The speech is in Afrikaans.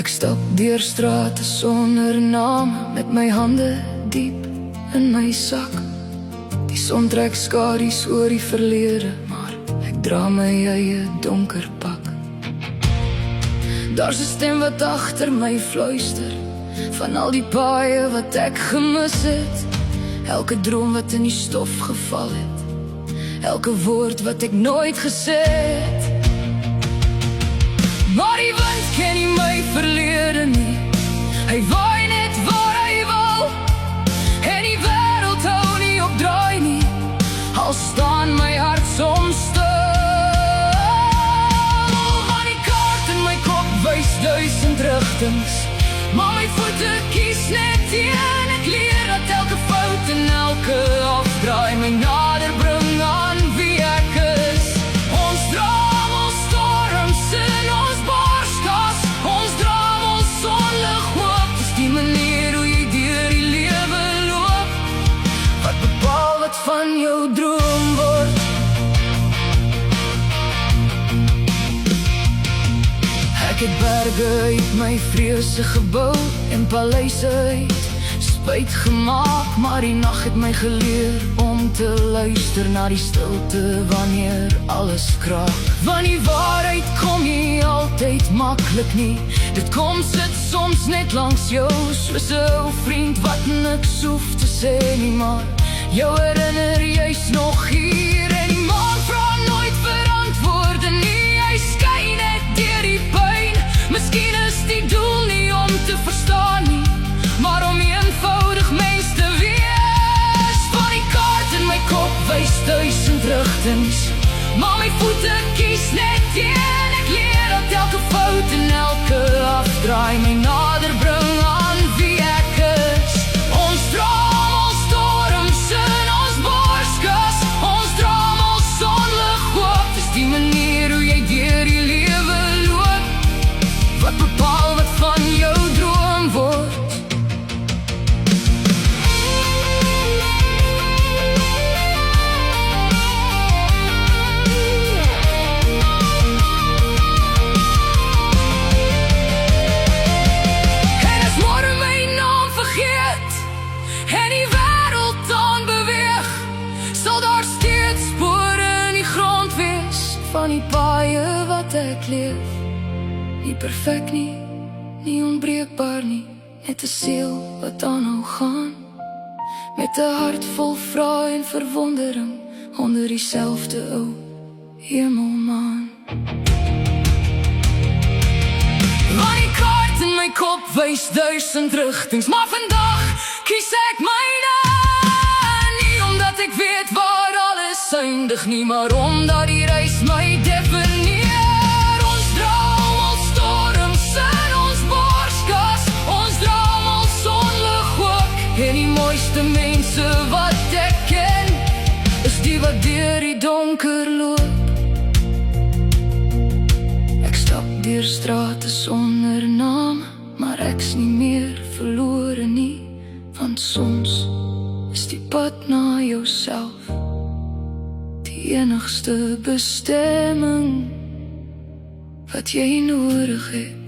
Ek stap deur strate sonder naam, met my hande diep in my sak. Die son trek skadu's oor die verlede, maar ek dra my eie donker pak. Daar's 'n stem wat agter my fluister, van al die paaie wat ek gemis het. Elke droom wat in die stof geval het, elke woord wat ek nooit gesê het. Maar die wind ken nie my verlede nie, hy waai net waar hy wil, en die wêreld hou nie op draai nie, al staan my hart soms stil. Maar die kaart in my kop wys 1000 rigtings, maar my voete kies net een. Ek leer dat elke fout en elke afdraai my nader bring aan wie ek is. Ons droom, ons storms in ons borskas, ons droom, ons sonlig hoop. Dis die manier hoe jy deur die lewe loop, wat bepaal wat van jou droom word. Ek het berge uit my vrese gebou en paleise uit spyt gemaak, maar die nag het my geleer om te luister na die stilte wanneer alles kraak. Want die waarheid kom nie altyd maklik nie, dit kom sit soms net langs jou, soos 'n ou vriend wat niks hoef te sê nie, maar jou herinner jy's nog hier. En die maan vra nooit vir antwoorde nie, hy skyn net deur die pyn. Miskien is die doel nie om te verstaan nie, maar om eenvoudig mens te wees. Van die kaart in my kop wys 1000 rigtings, maar my voete kies net een. Ek leer dat elke fout en elke afdraai my nader bring aan wie ek is. Ons droom, ons storms in ons borskas, ons droom, ons sonlig hoop. Dis die manier hoe jy deur die lewe loop, wat bepaal wat van jou droom word. En as môre my naam vergeet en die wêreld dan beweeg, sal daar steeds spore in die grond wees van die paaie wat ek leef. Nie perfek nie, nie onbreekbaar nie, net 'n siel wat aanhou gaan, met 'n hart vol vrae en verwondering onder dieselfde ou hemelmaan. Want die kaart in my kop wys 1000 rigtings, maar vandag kies ek myne. Nie omdat ek weet waar alles eindig nie, maar omdat die reis my definieer. Ons droom, ons storms in ons borskas, ons droom, ons sonlig hoop. En die mooiste mense wat ek ken, is die wat deur die donker loop. Ek stap deur strate sonder naam, maar ek's nie meer verlore nie, want soms is die pad na jouself die enigste bestemming wat jy nodig het.